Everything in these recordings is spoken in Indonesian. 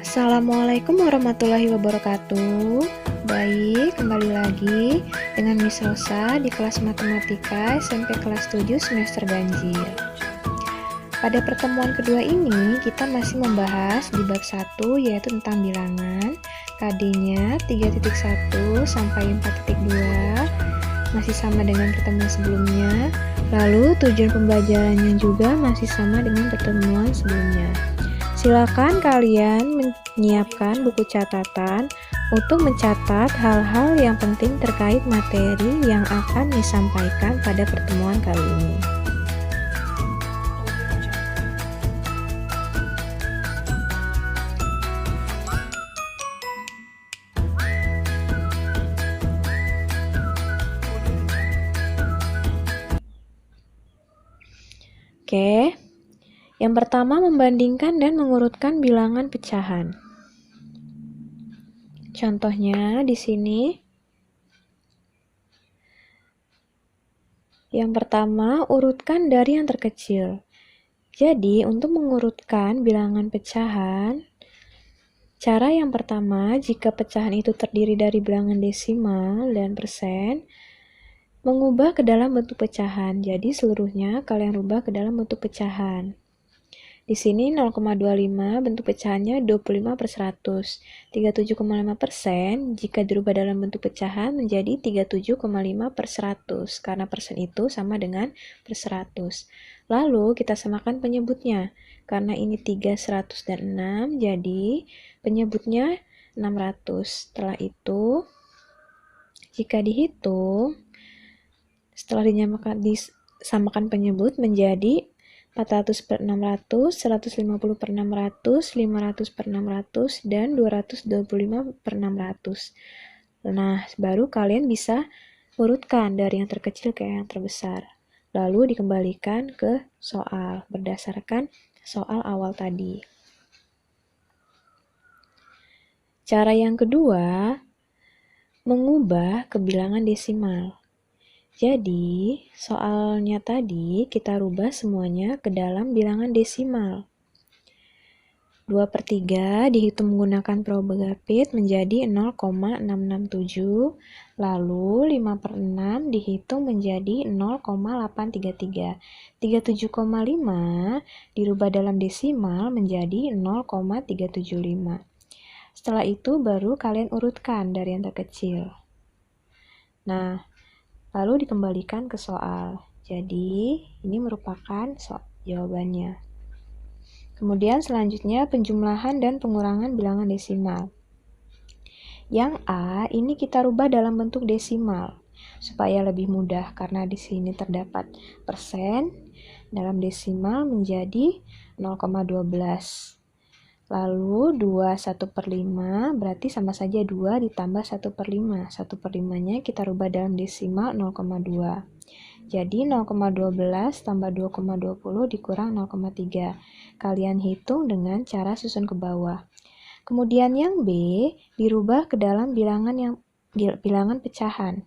Assalamualaikum warahmatullahi wabarakatuh. Baik, kembali lagi dengan Miss Rosa di kelas Matematika SMP kelas 7 semester ganjil. Pada pertemuan kedua ini, kita masih membahas di bab 1 yaitu tentang bilangan. KD-nya 3.1 sampai 4.2 masih sama dengan pertemuan sebelumnya. Lalu tujuan pembelajarannya juga masih sama dengan pertemuan sebelumnya. Silakan kalian menyiapkan buku catatan untuk mencatat hal-hal yang penting terkait materi yang akan disampaikan pada pertemuan kali ini. Oke. Yang pertama, membandingkan dan mengurutkan bilangan pecahan. Contohnya di sini. Yang pertama, urutkan dari yang terkecil. Jadi, untuk mengurutkan bilangan pecahan, cara yang pertama, jika pecahan itu terdiri dari bilangan desimal dan persen, mengubah ke dalam bentuk pecahan. Jadi, seluruhnya kalian rubah ke dalam bentuk pecahan. Di sini 0,25 bentuk pecahannya 25/100. 37,5% jika dirubah dalam bentuk pecahan menjadi 37,5/100 karena persen itu sama dengan per 100. Lalu kita samakan penyebutnya. Karena ini 3, 100, dan 6, jadi penyebutnya 600. Setelah itu, jika dihitung, setelah disamakan penyebut menjadi 400/600, 150/600, 500/600, dan 225/600. Nah, baru kalian bisa urutkan dari yang terkecil ke yang terbesar. Lalu dikembalikan ke soal berdasarkan soal awal tadi. Cara yang kedua, mengubah ke bilangan desimal. Jadi, soalnya tadi kita rubah semuanya ke dalam bilangan desimal. 2/3 dihitung menggunakan probagapit menjadi 0,667, lalu 5/6 dihitung menjadi 0,833. 37,5 dirubah dalam desimal menjadi 0,375. Setelah itu baru kalian urutkan dari yang terkecil. Nah, lalu dikembalikan ke soal. Jadi, ini merupakan jawabannya. Kemudian selanjutnya penjumlahan dan pengurangan bilangan desimal. Yang A, ini kita rubah dalam bentuk desimal supaya lebih mudah karena di sini terdapat persen dalam desimal menjadi 0,12. Lalu 2 1/5 berarti sama saja 2 ditambah 1/5. 1/5-nya kita rubah dalam desimal 0,2. Jadi 0,12 tambah 2,20 dikurang 0,3. Kalian hitung dengan cara susun ke bawah. Kemudian yang B dirubah ke dalam bilangan pecahan.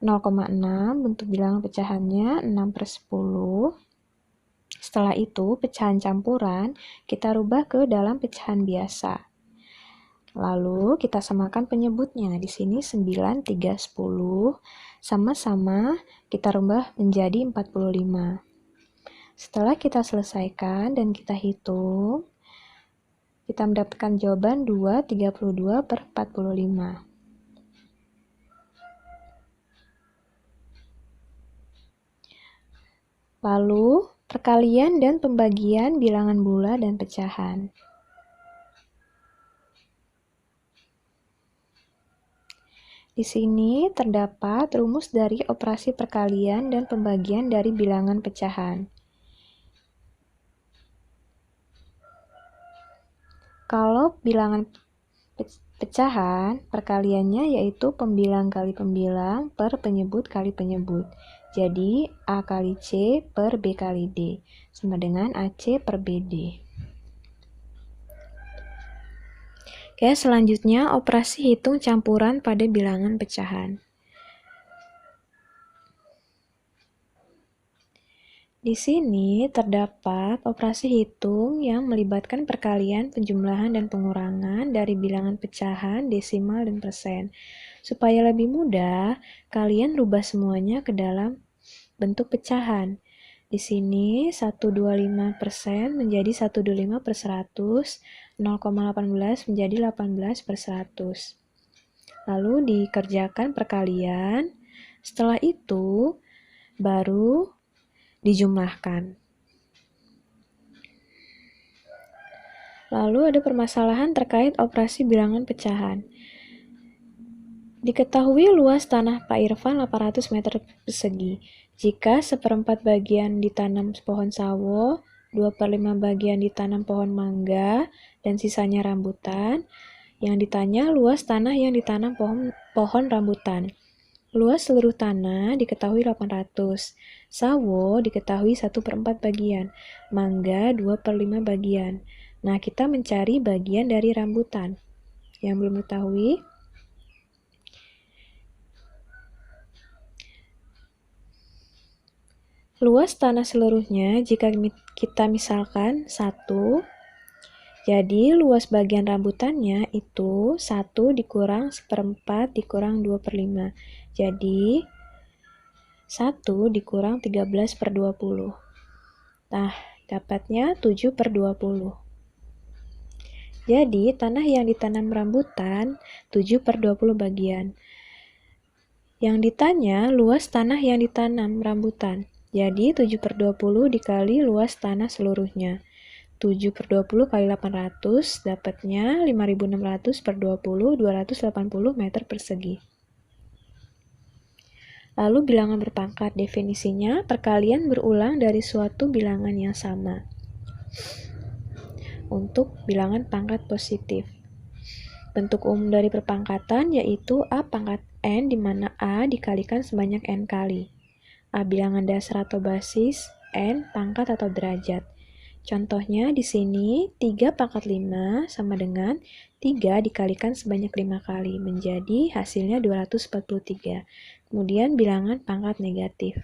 0,6 bentuk bilangan pecahannya 6/10. Setelah itu, pecahan campuran kita rubah ke dalam pecahan biasa. Lalu kita samakan penyebutnya. Di sini 9, 3, 10. Sama-sama kita rubah menjadi 45. Setelah kita selesaikan dan kita hitung, kita mendapatkan jawaban 2,32/45. Lalu, perkalian dan pembagian bilangan bulat dan pecahan. Di sini terdapat rumus dari operasi perkalian dan pembagian dari bilangan pecahan. Kalau bilangan pecahan, perkaliannya yaitu pembilang kali pembilang per penyebut kali penyebut. Jadi, A kali C per B kali D sama dengan AC per BD. Oke, selanjutnya operasi hitung campuran pada bilangan pecahan. Di sini terdapat operasi hitung yang melibatkan perkalian, penjumlahan, dan pengurangan dari bilangan pecahan, desimal, dan persen. Supaya lebih mudah, kalian rubah semuanya ke dalam bentuk pecahan. Di sini 125% menjadi 125 per 100, 0,18 menjadi 18 per 100. Lalu dikerjakan perkalian, setelah itu baru dijumlahkan. Lalu ada permasalahan terkait operasi bilangan pecahan. Diketahui luas tanah Pak Irfan 800 meter persegi. Jika 1/4 bagian ditanam pohon sawo, 2/5 bagian ditanam pohon mangga, dan sisanya rambutan, yang ditanya luas tanah yang ditanam pohon rambutan. Luas seluruh tanah diketahui 800, sawo diketahui 1/4 bagian, mangga 2/5 bagian. Nah, kita mencari bagian dari rambutan. Yang belum diketahui, luas tanah seluruhnya jika kita misalkan 1, jadi luas bagian rambutannya itu 1 dikurang 1/4 dikurang 2/5. Jadi 1 dikurang 13/20. Nah, dapatnya 7/20. Jadi, tanah yang ditanam rambutan 7/20 bagian. Yang ditanya luas tanah yang ditanam rambutan. Jadi, 7/20 dikali luas tanah seluruhnya. 7/20 kali 800 dapatnya 5.600 per 20, 280 meter persegi. Lalu bilangan berpangkat, definisinya perkalian berulang dari suatu bilangan yang sama. Untuk bilangan pangkat positif, bentuk umum dari perpangkatan yaitu A pangkat N, di mana A dikalikan sebanyak N kali. A bilangan dasar atau basis, N pangkat atau derajat. Contohnya di sini 3 pangkat 5 sama dengan 3 dikalikan sebanyak 5 kali, menjadi hasilnya 243. Kemudian bilangan pangkat negatif.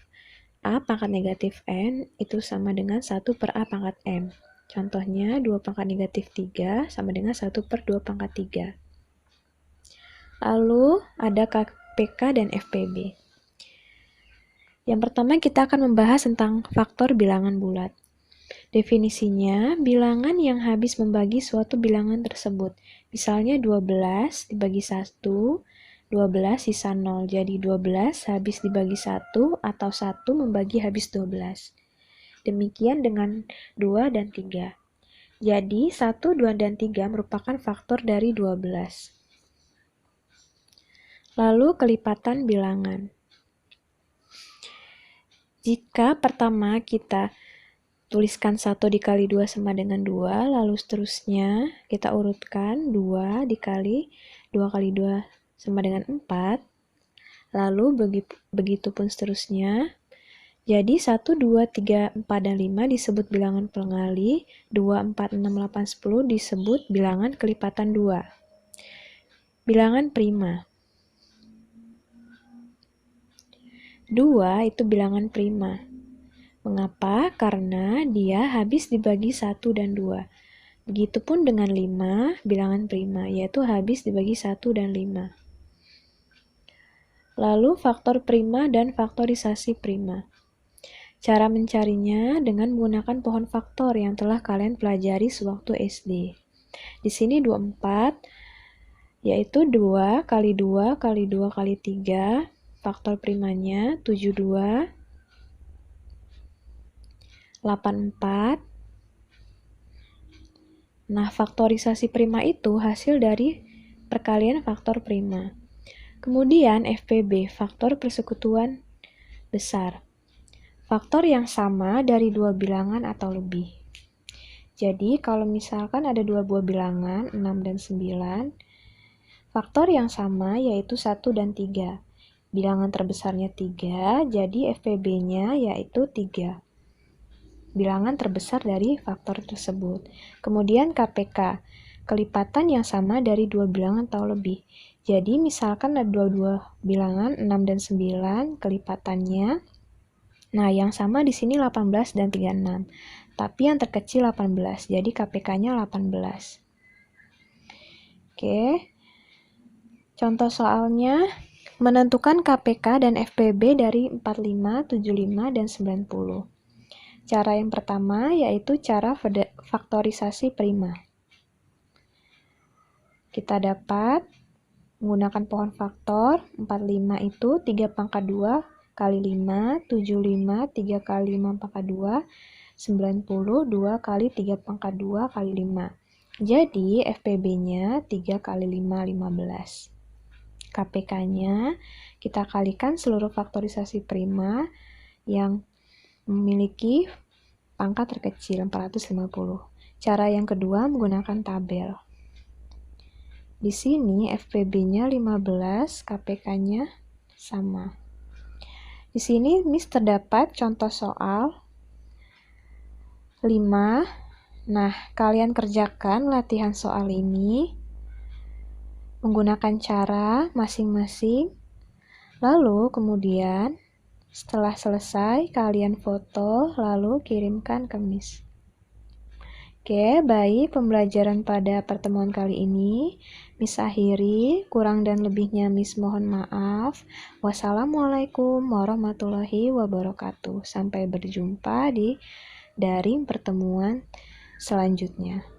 A pangkat negatif N itu sama dengan 1 per A pangkat M. Contohnya 2 pangkat negatif 3 sama dengan 1 per 2 pangkat 3. Lalu ada KPK dan FPB. Yang pertama kita akan membahas tentang faktor bilangan bulat. Definisinya, bilangan yang habis membagi suatu bilangan tersebut. Misalnya 12 dibagi 1, 12 sisa 0. Jadi 12 habis dibagi 1 atau 1 membagi habis 12. Demikian dengan 2 dan 3. Jadi 1, 2, dan 3 merupakan faktor dari 12. Lalu kelipatan bilangan. Jika pertama kita tuliskan 1 dikali 2 sama dengan 2, lalu seterusnya kita urutkan 2 dikali 2 kali 2 sama dengan 4, lalu begitu pun seterusnya. Jadi 1, 2, 3, 4, dan 5 disebut bilangan pengali, 2, 4, 6, 8, 10 disebut bilangan kelipatan 2. Bilangan prima. 2 itu bilangan prima. Mengapa? Karena dia habis dibagi 1 dan 2. Begitupun dengan 5, bilangan prima, yaitu habis dibagi 1 dan 5. Lalu faktor prima dan faktorisasi prima. Cara mencarinya dengan menggunakan pohon faktor yang telah kalian pelajari sewaktu SD. Di sini 24, yaitu 2 kali 2 kali 2 kali 3, faktor primanya 72, 84. Nah, faktorisasi prima itu hasil dari perkalian faktor prima. Kemudian FPB, faktor persekutuan besar. Faktor yang sama dari dua bilangan atau lebih. Jadi, kalau misalkan ada dua buah bilangan, 6 dan 9, faktor yang sama yaitu 1 dan 3. Bilangan terbesarnya 3, jadi FPB-nya yaitu 3. Bilangan terbesar dari faktor tersebut. Kemudian KPK, kelipatan yang sama dari dua bilangan atau lebih. Jadi misalkan ada dua bilangan 6 dan 9, kelipatannya Nah, yang sama di sini 18 dan 36. Tapi yang terkecil 18, jadi KPK-nya 18. Oke. Contoh soalnya, menentukan KPK dan FPB dari 45, 75, dan 90. Cara yang pertama yaitu cara faktorisasi prima. Kita dapat menggunakan pohon faktor, 45 itu 3 pangkat 2 kali 5, 75 3 kali 5 pangkat 2, 90 2 kali 3 pangkat 2 kali 5. Jadi FPB-nya 3 kali 5, 15. KPK-nya kita kalikan seluruh faktorisasi prima yang memiliki pangkat terkecil 450. Cara yang kedua menggunakan tabel. Di sini FPB-nya 15, KPK-nya sama. Di sini Miss terdapat contoh soal 5. Nah, kalian kerjakan latihan soal ini menggunakan cara masing-masing. Lalu kemudian setelah selesai kalian foto lalu kirimkan ke Miss. Oke, baik pembelajaran pada pertemuan kali ini Miss akhiri, kurang dan lebihnya Miss mohon maaf. Wassalamualaikum warahmatullahi wabarakatuh. Sampai berjumpa di daring pertemuan selanjutnya.